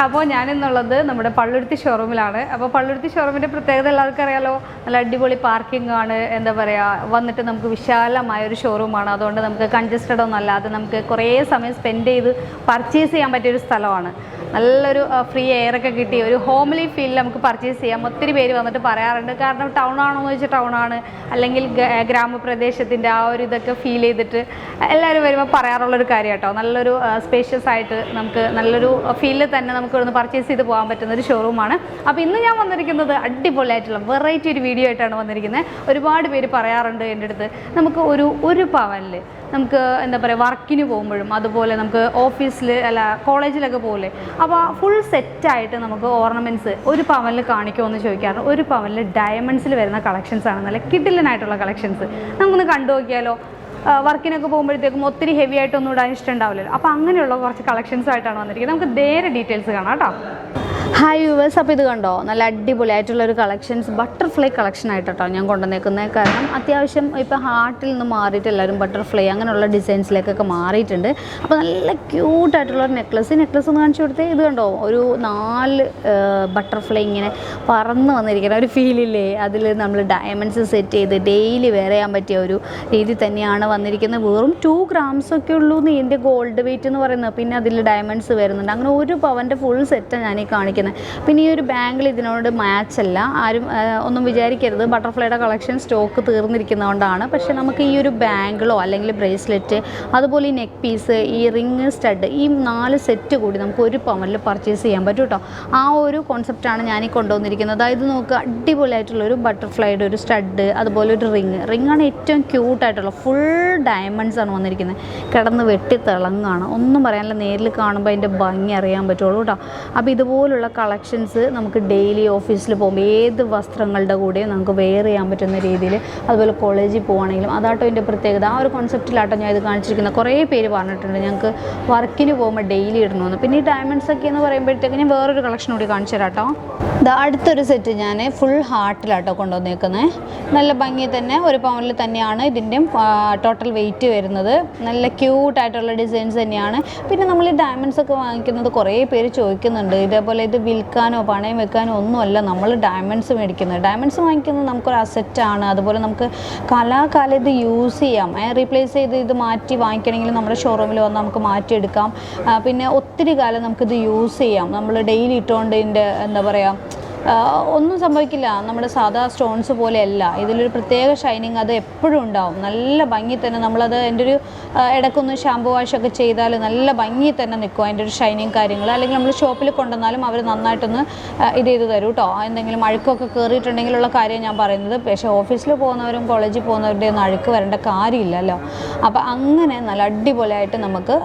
അപ്പോൾ ഞാനിന്നുള്ളത് നമ്മുടെ പള്ളുരുത്തി ഷോറൂമിലാണ്. അപ്പോൾ പള്ളുരുത്തി ഷോറൂമിൻ്റെ പ്രത്യേകത എല്ലാവർക്കും അറിയാലോ, നല്ല അടിപൊളി പാർക്കിംഗ് ആണ്. എന്താ പറയുക, വന്നിട്ട് നമുക്ക് വിശാലമായ ഒരു ഷോറൂമാണ്. അതുകൊണ്ട് നമുക്ക് കൺജസ്റ്റഡ് ഒന്നും അല്ലാതെ നമുക്ക് കുറേ സമയം സ്പെൻഡ് ചെയ്ത് പർച്ചേസ് ചെയ്യാൻ പറ്റിയൊരു സ്ഥലമാണ്. നല്ലൊരു ഫ്രീ എയറൊക്കെ കിട്ടി ഒരു ഹോംലി ഫീലിൽ നമുക്ക് പർച്ചേസ് ചെയ്യാം. ഒത്തിരി പേര് വന്നിട്ട് പറയാറുണ്ട്, കാരണം ടൗൺ ആണോ എന്ന് വെച്ചാൽ ടൗൺ ആണ്, അല്ലെങ്കിൽ ഗ്രാമപ്രദേശത്തിൻ്റെ ആ ഒരു ഇതൊക്കെ ഫീൽ ചെയ്തിട്ട് എല്ലാവരും വരുമ്പോൾ പറയാറുള്ളൊരു കാര്യം കേട്ടോ. നല്ലൊരു സ്പേഷ്യസ് ആയിട്ട് നമുക്ക് നല്ലൊരു ഫീലിൽ തന്നെ നമുക്ക് ഇവിടുന്ന് പർച്ചേസ് ചെയ്ത് പോകാൻ പറ്റുന്നൊരു ഷോറൂമാണ്. അപ്പോൾ ഇന്ന് ഞാൻ വന്നിരിക്കുന്നത് അടിപൊളിയായിട്ടുള്ള വെറൈറ്റി ഒരു വീഡിയോ ആയിട്ടാണ് വന്നിരിക്കുന്നത്. ഒരുപാട് പേര് പറയാറുണ്ട് എൻ്റെ അടുത്ത്, നമുക്ക് ഒരു പവനിൽ നമുക്ക് എന്താ പറയുക വർക്കിന് പോകുമ്പോഴും അതുപോലെ നമുക്ക് ഓഫീസിൽ അല്ല കോളേജിലൊക്കെ പോലെ അപ്പോൾ ഫുൾ സെറ്റായിട്ട് നമുക്ക് ഓർണമെൻറ്റ്സ് ഒരു പവനിൽ കാണിക്കുമോ എന്ന് ചോദിക്കാറുണ്ട്. ഒരു പവനിൽ ഡയമണ്ട്സിൽ വരുന്ന കളക്ഷൻസാണ്, നല്ല കിഡിലനായിട്ടുള്ള കളക്ഷൻസ്. നമുക്കൊന്ന് കണ്ടു നോക്കിയാലോ? വർക്കിനൊക്കെ പോകുമ്പോഴത്തേക്കും ഒത്തിരി ഹെവി ആയിട്ടൊന്നും ഇടാൻ ഇഷ്ടമുണ്ടാവില്ലല്ലോ. അപ്പോൾ അങ്ങനെയുള്ള കുറച്ച് കളക്ഷൻസായിട്ടാണ് വന്നിരിക്കുന്നത്. നമുക്ക് നേരെ ഡീറ്റെയിൽസ് കാണാം കേട്ടോ. ഹായ് വ്യൂവേഴ്സ്, അപ്പോൾ ഇത് കണ്ടോ, നല്ല അടിപൊളിയായിട്ടുള്ളൊരു കളക്ഷൻസ് ബട്ടർഫ്ലൈ കളക്ഷൻ ആയിട്ട് കേട്ടോ ഞാൻ കൊണ്ടുവന്നേക്കുന്നത്. കാരണം അത്യാവശ്യം ഇപ്പോൾ ഹാർട്ടിൽ നിന്ന് മാറിയിട്ട് എല്ലാവരും ബട്ടർഫ്ലൈ അങ്ങനെയുള്ള ഡിസൈൻസിലേക്കൊക്കെ മാറിയിട്ടുണ്ട്. അപ്പോൾ നല്ല ക്യൂട്ടായിട്ടുള്ളൊരു നെക്ലസ് ഒന്ന് കാണിച്ചു കൊടുത്തേ. ഇത് കണ്ടോ, ഒരു 4 ബട്ടർഫ്ലൈ ഇങ്ങനെ പറന്ന് വന്നിരിക്കുന്ന ഒരു ഫീലില്ലേ. അതിൽ നമ്മൾ ഡയമണ്ട്സ് സെറ്റ് ചെയ്ത് ഡെയിലി വെയർ ചെയ്യാൻ പറ്റിയ ഒരു രീതി തന്നെയാണ് വന്നിരിക്കുന്നത്. വെറും 2 grams ഒക്കെ ഉള്ളൂ ഇതിൻ്റെ ഗോൾഡ് വെയിറ്റ് എന്ന് പറയുന്നത്. പിന്നെ അതിൽ ഡയമണ്ട്സ് വരുന്നുണ്ട്. അങ്ങനെ ഒരു പവൻ്റെ ഫുൾ സെറ്റാണ് ഞാൻ ഈ കാണിക്കുന്നത്. പിന്നെ ഈ ഒരു ബാങ്കിൾ ഇതിനോട് മാച്ച് അല്ല, ആരും ഒന്നും വിചാരിക്കരുത്, ബട്ടർഫ്ലൈയുടെ കളക്ഷൻ സ്റ്റോക്ക് തീർന്നിരിക്കുന്നതുകൊണ്ടാണ്. പക്ഷേ നമുക്ക് ഈ ഒരു ബാങ്കിളോ അല്ലെങ്കിൽ ബ്രേസ്ലെറ്റ് അതുപോലെ ഈ നെക്ക് പീസ്, ഈ റിങ്, സ്റ്റഡ്, ഈ 4 സെറ്റ് കൂടി നമുക്ക് ഒരു പവനിൽ പർച്ചേസ് ചെയ്യാൻ പറ്റും കേട്ടോ. ആ ഒരു കോൺസെപ്റ്റാണ് ഞാൻ ഈ കൊണ്ടുവന്നിരിക്കുന്നത്. അതായത് നോക്കുക, അടിപൊളിയായിട്ടുള്ളൊരു ബട്ടർഫ്ലൈയുടെ ഒരു സ്റ്റഡ്, അതുപോലെ ഒരു റിങ്ങാണ് ഏറ്റവും ക്യൂട്ടായിട്ടുള്ള ഫുൾ ഡയമണ്ട്സ് ആണ് വന്നിരിക്കുന്നത്. കിടന്ന് വെട്ടി തിളങ്ങാണ്, ഒന്നും പറയാനില്ല. നേരിൽ കാണുമ്പോൾ അതിൻ്റെ ഭംഗി അറിയാൻ പറ്റുള്ളൂ കേട്ടോ. അപ്പോൾ ഇതുപോലുള്ള കളക്ഷൻസ് നമുക്ക് ഡെയിലി ഓഫീസിൽ പോകുമ്പോൾ ഏത് വസ്ത്രങ്ങളുടെ കൂടെയും നമുക്ക് വെയർ ചെയ്യാൻ പറ്റുന്ന രീതിയിൽ, അതുപോലെ കോളേജിൽ പോകുകയാണെങ്കിലും അതാട്ടോ എൻ്റെ പ്രത്യേകത. ആ ഒരു കോൺസെപ്റ്റിലാട്ടോ ഞാൻ ഇത് കാണിച്ചിരിക്കുന്നത്. കുറേ പേര് പറഞ്ഞിട്ടുണ്ട് ഞങ്ങൾക്ക് വർക്കിന് പോകുമ്പോൾ ഡെയിലി ഇടണമെന്ന്. പിന്നെ ഈ ഡയമണ്ട്സ് ഒക്കെ എന്ന് പറയുമ്പോഴത്തേക്ക് ഞാൻ വേറൊരു കളക്ഷൻ കൂടി കാണിച്ചു തരാം കേട്ടോ. ഇത് അടുത്തൊരു സെറ്റ് ഞാൻ ഫുൾ ഹാർട്ടിലാട്ടോ കൊണ്ടുവന്നേക്കുന്നത്. നല്ല ഭംഗി തന്നെ, ഒരു പവനിൽ തന്നെയാണ് ഇതിൻ്റെയും ടോട്ടൽ വെയിറ്റ് വരുന്നത്. നല്ല ക്യൂട്ടായിട്ടുള്ള ഡിസൈൻസ് തന്നെയാണ്. പിന്നെ നമ്മൾ ഈ ഡയമണ്ട്സ് ഒക്കെ വാങ്ങിക്കുന്നത് കുറേ പേര് ചോദിക്കുന്നുണ്ട്, ഇതേപോലെ ഇത് വിൽക്കാനോ പണയം വെക്കാനോ ഒന്നുമല്ല നമ്മൾ ഡയമണ്ട്സ് മേടിക്കുന്നത്. ഡയമണ്ട്സ് വാങ്ങിക്കുന്നത് നമുക്കൊരു അസറ്റാണ്. അതുപോലെ നമുക്ക് കാലാകാലം ഇത് യൂസ് ചെയ്യാം. റീപ്ലേസ് ചെയ്ത് ഇത് മാറ്റി വാങ്ങിക്കണമെങ്കിൽ നമ്മുടെ ഷോറൂമിൽ വന്ന് നമുക്ക് മാറ്റിയെടുക്കാം. പിന്നെ ഒത്തിരി കാലം നമുക്കിത് യൂസ് ചെയ്യാം. നമ്മൾ ഡെയിലി ഇട്ടുകൊണ്ട് ഇതിൻ്റെ എന്താ പറയുക, ഒന്നും സംഭവിക്കില്ല. നമ്മുടെ സാധാ സ്റ്റോൺസ് പോലെയല്ല, ഇതിലൊരു പ്രത്യേക ഷൈനിങ് അത് എപ്പോഴും ഉണ്ടാവും. നല്ല ഭംഗി തന്നെ. നമ്മളത് എൻ്റെ ഒരു ഇടയ്ക്കൊന്ന് ഷാമ്പു വാഷൊക്കെ ചെയ്താൽ നല്ല ഭംഗി തന്നെ നിൽക്കും അതിൻ്റെ ഒരു ഷൈനിങ് കാര്യങ്ങൾ. അല്ലെങ്കിൽ നമ്മൾ ഷോപ്പിൽ കൊണ്ടുവന്നാലും അവർ നന്നായിട്ടൊന്ന് ഇത് ചെയ്ത് തരും കേട്ടോ. എന്തെങ്കിലും അഴുക്കൊക്കെ കയറിയിട്ടുണ്ടെങ്കിലുള്ള കാര്യം ഞാൻ പറയുന്നത്. പക്ഷേ ഓഫീസിൽ പോകുന്നവരും കോളേജിൽ പോകുന്നവരുടെ ഒന്നും അഴുക്ക് വരേണ്ട കാര്യമില്ലല്ലോ. അപ്പോൾ അങ്ങനെ നല്ല അടിപൊളിയായിട്ട് നമുക്ക്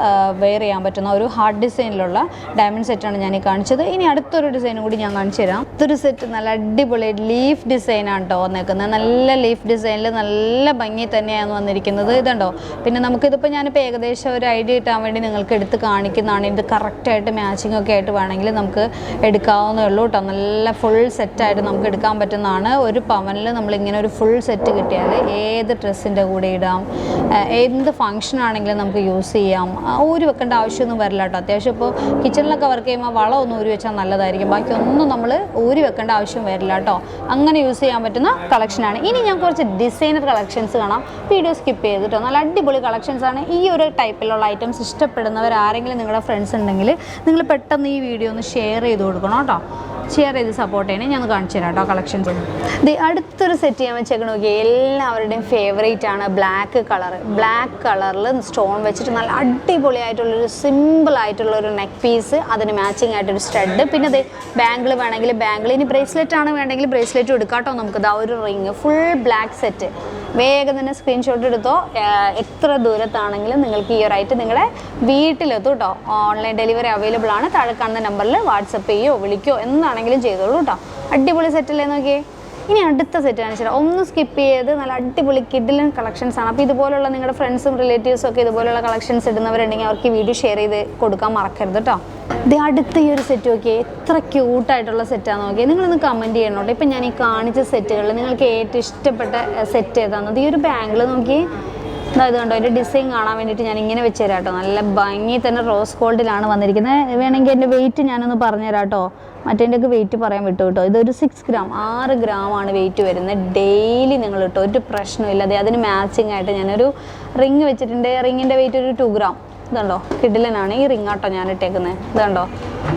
വെയർ ചെയ്യാൻ പറ്റുന്ന ഒരു ഹാർഡ് ഡിസൈനിലുള്ള ഡയമണ്ട് സെറ്റാണ് ഞാൻ ഈ കാണിച്ചത്. ഇനി അടുത്തൊരു ഡിസൈനും കൂടി ഞാൻ കാണിച്ചു തരാം. ഒരു സെറ്റ് നല്ല അടിപൊളി ലീഫ് ഡിസൈനാണ് കേട്ടോ വന്നേക്കുന്നത്. നല്ല ലീഫ് ഡിസൈനിൽ നല്ല ഭംഗി തന്നെയാണ് വന്നിരിക്കുന്നത്. ഇതുണ്ടോ. പിന്നെ നമുക്കിതിപ്പോൾ ഞാനിപ്പോൾ ഏകദേശം ഒരു ഐഡിയ കിട്ടാൻ വേണ്ടി നിങ്ങൾക്ക് എടുത്ത് കാണിക്കുന്നതാണ്. ഇത് കറക്റ്റായിട്ട് മാച്ചിങ് ഒക്കെ ആയിട്ട് വേണമെങ്കിൽ നമുക്ക് എടുക്കാവുന്നേ ഉള്ളൂ കേട്ടോ. നല്ല ഫുൾ സെറ്റായിട്ട് നമുക്ക് എടുക്കാൻ പറ്റുന്നതാണ്. ഒരു പവനിൽ നമ്മളിങ്ങനെ ഒരു ഫുൾ സെറ്റ് കിട്ടിയാൽ ഏത് ഡ്രസ്സിൻ്റെ കൂടെ ഇടാം, എന്ത് ഫംഗ്ഷൻ ആണെങ്കിലും നമുക്ക് യൂസ് ചെയ്യാം. ഊരി വെക്കേണ്ട ആവശ്യമൊന്നും വരില്ല കേട്ടോ. അത്യാവശ്യം ഇപ്പോൾ കിച്ചണിലൊക്കെ വർക്ക് ചെയ്യുമ്പോൾ വളം ഒന്ന് ഊരി വെച്ചാൽ നല്ലതായിരിക്കും. ബാക്കിയൊന്നും നമ്മൾ ഊരി വെക്കേണ്ട ആവശ്യം വരില്ല കേട്ടോ. അങ്ങനെ യൂസ് ചെയ്യാൻ പറ്റുന്ന കളക്ഷനാണ്. ഇനി ഞാൻ കുറച്ച് ഡിസൈനർ കളക്ഷൻസ് കാണാം. വീഡിയോ സ്കിപ്പ് ചെയ്തിട്ടോ. നല്ല അടിപൊളി കളക്ഷൻസാണ്. ഈ ഒരു ടൈപ്പിലുള്ള ഐറ്റംസ് ഇഷ്ടപ്പെടുന്നവർ ആരെങ്കിലും നിങ്ങളുടെ ഫ്രണ്ട്സ് ഉണ്ടെങ്കിൽ നിങ്ങൾ പെട്ടെന്ന് ഈ വീഡിയോ ഒന്ന് ഷെയർ ചെയ്ത് കൊടുക്കണം കേട്ടോ. ഷെയർ ചെയ്ത് സപ്പോർട്ട് ചെയ്യണേ. ഞാൻ കാണിച്ചു തരാം കേട്ടോ കളക്ഷൻസ്. ഇത് അടുത്തൊരു സെറ്റ് ചെയ്യാൻ വെച്ചേക്കണ നോക്കി, എല്ലാവരുടെയും ഫേവറേറ്റ് ആണ് ബ്ലാക്ക് കളർ. ബ്ലാക്ക് കളറിൽ സ്റ്റോൺ വെച്ചിട്ട് നല്ല അടിപൊളിയായിട്ടുള്ളൊരു സിമ്പിളായിട്ടുള്ളൊരു നെക്ക് പീസ്, അതിന് മാച്ചിങ് ആയിട്ടൊരു സ്റ്റഡ്, പിന്നെ ഇത് ബാങ്കിൾ വേണമെങ്കിൽ ബാങ്കിൾ, ഇനി ബ്രേസ്ലെറ്റ് ആണ് വേണമെങ്കിൽ ബ്രേസ്ലെറ്റ് എടുക്കാം കേട്ടോ. നമുക്കിത് ആ ഒരു റിങ് ഫുൾ ബ്ലാക്ക് സെറ്റ് വേഗം തന്നെ സ്ക്രീൻഷോട്ട് എടുത്തോ. എത്ര ദൂരത്താണെങ്കിലും നിങ്ങൾക്ക് ഈ ഒരു ഐറ്റം നിങ്ങളുടെ വീട്ടിലെത്തും കേട്ടോ. ഓൺലൈൻ ഡെലിവറി അവൈലബിൾ ആണ്. താഴെ കാണുന്ന നമ്പറിൽ വാട്സപ്പ് ചെയ്യോ വിളിക്കോ എന്താണെങ്കിലും ചെയ്തോളൂ കേട്ടോ. അടിപൊളി സെറ്റല്ലേ നോക്കിയേ. ഇനി അടുത്ത സെറ്റ് കാണിച്ചാൽ ഒന്ന് സ്കിപ്പ് ചെയ്ത് നല്ല അടിപൊളി കിഡിലൻ കളക്ഷൻസ് ആണ്. അപ്പോൾ ഇതുപോലുള്ള നിങ്ങളുടെ ഫ്രണ്ട്സും റിലേറ്റീവ്സും ഒക്കെ ഇതുപോലുള്ള കളക്ഷൻസ് ഇടുന്നവരുണ്ടെങ്കിൽ അവർക്ക് വീഡിയോ ഷെയർ ചെയ്ത് കൊടുക്കാൻ മറക്കരുത് കേട്ടോ. ഇത് അടുത്ത ഈ ഒരു സെറ്റ് നോക്കിയേ, എത്ര ക്യൂട്ടായിട്ടുള്ള സെറ്റാണെന്ന് നോക്കിയാൽ. നിങ്ങളൊന്ന് കമൻറ്റ് ചെയ്യണോട്ടോ. ഇപ്പം ഞാൻ ഈ കാണിച്ച സെറ്റുകളിൽ നിങ്ങൾക്ക് ഏറ്റവും ഇഷ്ടപ്പെട്ട സെറ്റ് ഏതാണെന്നത്. ഈ ഒരു ബാങ്കിൾ നോക്കി അതായത് കണ്ടോ അതിൻ്റെ ഡിസൈൻ കാണാൻ വേണ്ടിയിട്ട് ഞാൻ ഇങ്ങനെ വെച്ച് തരാം കേട്ടോ. നല്ല ഭംഗി തന്നെ റോസ് ഗോൾഡിലാണ് വന്നിരിക്കുന്നത്. വേണമെങ്കിൽ എൻ്റെ വെയിറ്റ് ഞാനൊന്ന് പറഞ്ഞുതരാം കേട്ടോ. മറ്റേൻ്റെയൊക്കെ വെയിറ്റ് പറയാൻ വിട്ടു കേട്ടോ. ഇതൊരു 6 ഗ്രാം 6 ഗ്രാമാണ് വെയിറ്റ് വരുന്നത്. ഡെയിലി നിങ്ങൾ കേട്ടോ ഒരു പ്രശ്നമില്ല. അതെ അതിന് മാച്ചിങ് ആയിട്ട് ഞാനൊരു റിങ് വെച്ചിട്ടുണ്ട്. റിങ്ങിൻ്റെ വെയിറ്റ് ഒരു 2 ഗ്രാം. ഇതുണ്ടോ കിഡിലനാണ് ഈ റിങ് ആട്ടോ ഞാൻ ഇട്ടേക്കുന്നത്. ഇതുണ്ടോ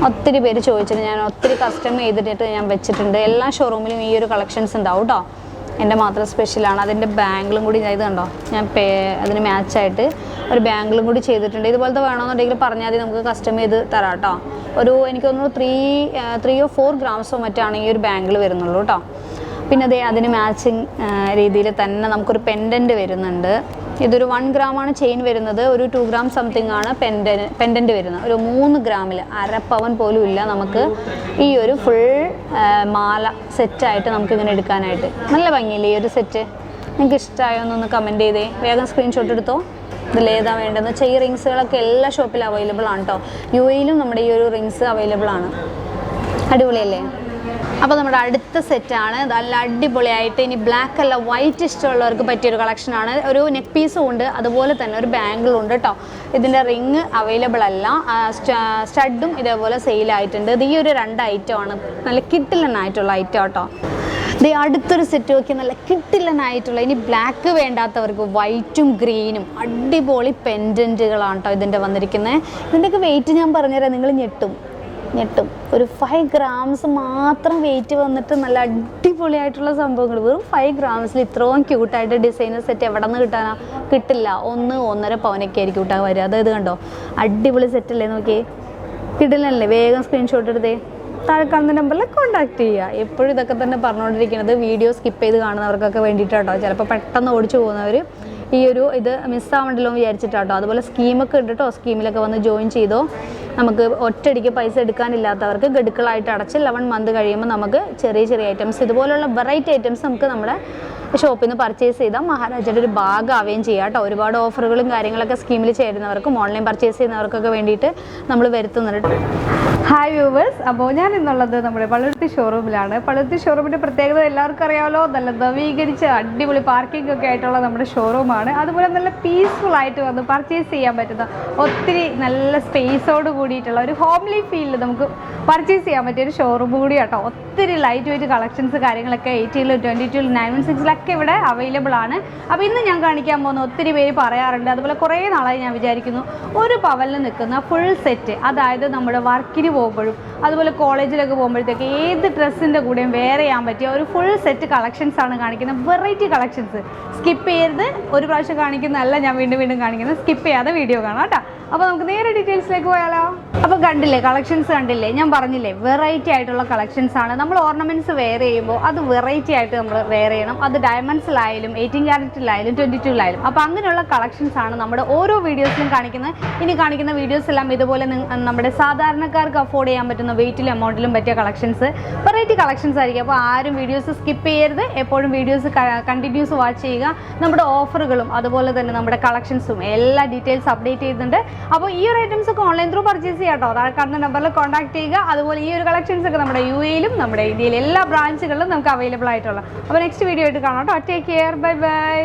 ഒത്തിരി പേര് ചോദിച്ചിട്ട് ഞാൻ ഒത്തിരി കസ്റ്റം ചെയ്തിട്ട് ഞാൻ വെച്ചിട്ടുണ്ട്. എല്ലാ ഷോറൂമിലും ഈ ഒരു കളക്ഷൻസ് ഉണ്ടാവും കേട്ടോ. എൻ്റെ മാത്രം സ്പെഷ്യലാണ്. അതിൻ്റെ ബാംഗിളും കൂടി ഇത് കണ്ടോ ഞാൻ അതിന് മാച്ചായിട്ട് ഒരു ബാംഗിളും കൂടി ചെയ്തിട്ടുണ്ട്. ഇതുപോലത്തെ വേണമെന്നുണ്ടെങ്കിൽ പറഞ്ഞാൽ മതി, നമുക്ക് കസ്റ്റം ചെയ്ത് തരാം കേട്ടോ. ഒരു എനിക്ക് തോന്നുന്നു 3 or 4 ഗ്രാംസോ മറ്റാണ് ഈ ഒരു ബാംഗിൾ വരുന്നുള്ളൂ കേട്ടോ. പിന്നെ അതേ അതിന് മാച്ചിങ് രീതിയിൽ തന്നെ നമുക്കൊരു പെൻഡൻറ്റ് വരുന്നുണ്ട്. ഇതൊരു 1 ഗ്രാമാണ് ചെയിൻ വരുന്നത്. ഒരു 2 ഗ്രാം സംതിങ് ആണ് പെൻഡൻറ്റ് വരുന്നത്. ഒരു 3 ഗ്രാമിൽ അര പവൻ പോലും ഇല്ല നമുക്ക് ഈ ഒരു ഫുൾ മാല സെറ്റായിട്ട് നമുക്കിങ്ങനെ എടുക്കാനായിട്ട്. നല്ല ഭംഗിയില്ലേ ഈ ഒരു സെറ്റ്? നിങ്ങൾക്ക് ഇഷ്ടമായോ എന്നൊന്ന് കമൻറ്റ് ചെയ്തേ. വേഗം സ്ക്രീൻഷോട്ട് എടുത്തോ. ഇതിലേതാ വേണ്ടതെന്ന് വെച്ചാൽ ഈ റിങ്സുകളൊക്കെ എല്ലാ ഷോപ്പിലും അവൈലബിൾ ആണ് കേട്ടോ. UAE-ലും നമ്മുടെ ഈ ഒരു റിങ്സ് അവൈലബിൾ ആണ്. അടിപൊളിയല്ലേ? അപ്പോൾ നമ്മുടെ അടുത്ത സെറ്റാണ്. നല്ല അടിപൊളിയായിട്ട് ഇനി ബ്ലാക്ക് അല്ല വൈറ്റ് ഇഷ്ടമുള്ളവർക്ക് പറ്റിയൊരു കളക്ഷനാണ്. ഒരു നെക്ക് പീസും ഉണ്ട്, അതുപോലെ തന്നെ ഒരു ബാംഗിളും ഉണ്ട് കേട്ടോ. ഇതിൻ്റെ റിങ് അവൈലബിൾ അല്ല, സ്റ്റഡും ഇതേപോലെ സെയിലായിട്ടുണ്ട്. ഇത് ഈ ഒരു 2 ഐറ്റമാണ്. നല്ല കിട്ടിലനായിട്ടുള്ള ഐറ്റം കേട്ടോ. ഇത് അടുത്തൊരു സെറ്റ് നോക്കി നല്ല കിട്ടിലനായിട്ടുള്ള, ഇനി ബ്ലാക്ക് വേണ്ടാത്തവർക്ക് വൈറ്റും ഗ്രീനും അടിപൊളി പെൻഡൻറ്റുകളാണ് കേട്ടോ ഇതിൻ്റെ വന്നിരിക്കുന്നത്. ഇതിൻ്റെയൊക്കെ വെയിറ്റ് ഞാൻ പറഞ്ഞുതരാം, നിങ്ങൾ ഞെട്ടും. ഒരു 5 ഗ്രാംസ് മാത്രം വെയിറ്റ് വന്നിട്ട് നല്ല അടിപൊളിയായിട്ടുള്ള സംഭവങ്ങൾ. വെറും 5 ഗ്രാംസിൽ ഇത്രയും ക്യൂട്ടായിട്ട് ഡിസൈനർ സെറ്റ് എവിടെ നിന്ന് കിട്ടാനാ? കിട്ടില്ല. 1-1.5 പവനൊക്കെ ആയിരിക്കും കിട്ടാൻ വരിക. അതായത് കണ്ടോ അടിപൊളി സെറ്റല്ലേ? നോക്കിയേ കിടിലല്ലേ? വേഗം സ്ക്രീൻഷോട്ട് എടുത്തേ. താഴെ കാണുന്ന നമ്പറിൽ കോൺടാക്ട് ചെയ്യുക. എപ്പോഴും ഇതൊക്കെ തന്നെ പറഞ്ഞുകൊണ്ടിരിക്കുന്നത് വീഡിയോ സ്കിപ്പ് ചെയ്ത് കാണുന്നവർക്കൊക്കെ വേണ്ടിയിട്ടാട്ടോ. ചിലപ്പോൾ പെട്ടെന്ന് ഓടിച്ചു പോകുന്നവർ ഈ ഒരു ഇത് മിസ്സാവണ്ടല്ലോ എന്ന് വിചാരിച്ചിട്ടാട്ടോ. അതുപോലെ സ്കീമൊക്കെ ഉണ്ട് കേട്ടോ. സ്കീമിലൊക്കെ വന്ന് ജോയിൻ ചെയ്തോ. നമുക്ക് ഒറ്റയടിക്ക് പൈസ എടുക്കാനില്ലാത്തവർക്ക് ഗഡുക്കളായിട്ട് അടച്ച് 11 മന്ത് കഴിയുമ്പോൾ നമുക്ക് ചെറിയ ഐറ്റംസ്, ഇതുപോലുള്ള വെറൈറ്റി ഐറ്റംസ് നമുക്ക് നമ്മുടെ ഷോപ്പിൽ നിന്ന് പർച്ചേസ് ചെയ്താൽ മഹാരാജയുടെ ഒരു ഭാഗമാവുകയും ചെയ്യാം കേട്ടോ. ഒരുപാട് ഓഫറുകളും കാര്യങ്ങളൊക്കെ സ്കീമിൽ ചേരുന്നവർക്കും ഓൺലൈൻ പർച്ചേസ് ചെയ്യുന്നവർക്കൊക്കെ വേണ്ടിയിട്ട് നമ്മൾ വരുത്തുന്നുണ്ട്. ഹായ് വ്യൂവേഴ്സ്, അപ്പോൾ ഞാൻ ഇന്നുള്ളത് നമ്മുടെ പള്ളുരുത്തി ഷോറൂമിലാണ്. പള്ളുരുത്തി ഷോറൂമിൻ്റെ പ്രത്യേകത എല്ലാവർക്കും അറിയാമല്ലോ. നല്ല നവീകരിച്ച അടിപൊളി പാർക്കിംഗ് ഒക്കെ ആയിട്ടുള്ള നമ്മുടെ ഷോറൂമാണ്. അതുപോലെ നല്ല പീസ്ഫുൾ ആയിട്ട് വന്ന് പർച്ചേസ് ചെയ്യാൻ പറ്റുന്ന ഒത്തിരി നല്ല സ്പേസോട് കൂടിയിട്ടുള്ള ഒരു ഹോംലി ഫീലിൽ നമുക്ക് പർച്ചേസ് ചെയ്യാൻ പറ്റിയ ഒരു ഷോറൂം കൂടി കേട്ടോ. ഒത്തിരി ലൈറ്റ് വെയിറ്റ് കളക്ഷൻസ് കാര്യങ്ങളൊക്കെ 18, 22, 916 ഇവിടെ അവൈലബിൾ ആണ്. അപ്പോൾ ഇന്ന് ഞാൻ കാണിക്കാൻ പോകുന്ന ഒത്തിരി പേര് പറയാറുണ്ട്, അതുപോലെ കുറേ നാളായി ഞാൻ വിചാരിക്കുന്നു, ഒരു പവലിൽ നിൽക്കുന്ന ഫുൾ സെറ്റ്, അതായത് നമ്മുടെ വർക്കിന് പോകുമ്പോഴും അതുപോലെ കോളേജിലൊക്കെ പോകുമ്പോഴത്തേക്ക് ഏത് ഡ്രസ്സിൻ്റെ കൂടെയും വെയർ ചെയ്യാൻ പറ്റിയ ഒരു ഫുൾ സെറ്റ് കളക്ഷൻസ് ആണ് കാണിക്കുന്നത്. വെറൈറ്റി കളക്ഷൻസ് സ്കിപ്പ് ചെയ്യരുത്. ഒരു പ്രാവശ്യം കാണിക്കുന്നതല്ല, ഞാൻ വീണ്ടും കാണിക്കുന്നത്. സ്കിപ്പ് ചെയ്യാതെ വീഡിയോ കാണാം കേട്ടോ. അപ്പോൾ നമുക്ക് നേരെ ഡീറ്റെയിൽസിലേക്ക് പോയാലോ. അപ്പോൾ കണ്ടില്ലേ കളക്ഷൻസ് കണ്ടില്ലേ? ഞാൻ പറഞ്ഞില്ലേ വെറൈറ്റി ആയിട്ടുള്ള കളക്ഷൻസ് ആണ്. നമ്മൾ ഓർണമെൻറ്റ്സ് വെയർ ചെയ്യുമ്പോൾ അത് വെറൈറ്റി ആയിട്ട് നമ്മൾ വെയർ ചെയ്യണം. അത് ഡയമണ്ട്സിലായാലും 18 ക്യാരറ്റിലായാലും 22-ലായാലും. അപ്പോൾ അങ്ങനെയുള്ള കളക്ഷൻസ് ആണ് നമ്മുടെ ഓരോ വീഡിയോസിലും കാണിക്കുന്നത്. ഇനി കാണിക്കുന്ന വീഡിയോസ് എല്ലാം ഇതുപോലെ നമ്മുടെ സാധാരണക്കാർക്ക് അഫോർഡ് ചെയ്യാൻ പറ്റുന്ന വെയിറ്റിലും എമൗണ്ടിലും പറ്റിയ കളക്ഷൻസ്, വെറൈറ്റി കളക്ഷൻസ് ആയിരിക്കും. അപ്പോൾ ആരും വീഡിയോസ് സ്കിപ്പ് ചെയ്യരുത്. എപ്പോഴും വീഡിയോസ് കണ്ടിന്യൂസ് വാച്ച് ചെയ്യുക. നമ്മുടെ ഓഫറുകളും അതുപോലെ തന്നെ നമ്മുടെ കളക്ഷൻസും എല്ലാ ഡീറ്റെയിൽസ് അപ്ഡേറ്റ് ചെയ്യുന്നുണ്ട്. അപ്പോൾ ഈ ഒരു ഐറ്റംസ് ഒക്കെ ഓൺലൈൻ ത്രൂ പർച്ചേസ് ചെയ്യാം കേട്ടോ. താഴെ കാണുന്ന നമ്പറിൽ കോൺടാക്ട് ചെയ്യുക. അതുപോലെ ഈ ഒരു കളക്ഷൻസ് ഒക്കെ നമ്മുടെ UAE-ലും നമ്മുടെ ഇന്ത്യയിലെ എല്ലാ ബ്രാഞ്ചുകളിലും നമുക്ക് അവൈലബിൾ ആയിട്ടുള്ള. അപ്പോൾ നെക്സ്റ്റ് വീഡിയോ ആയിട്ട് കാണാം കേട്ടോ. Take care, bye bye.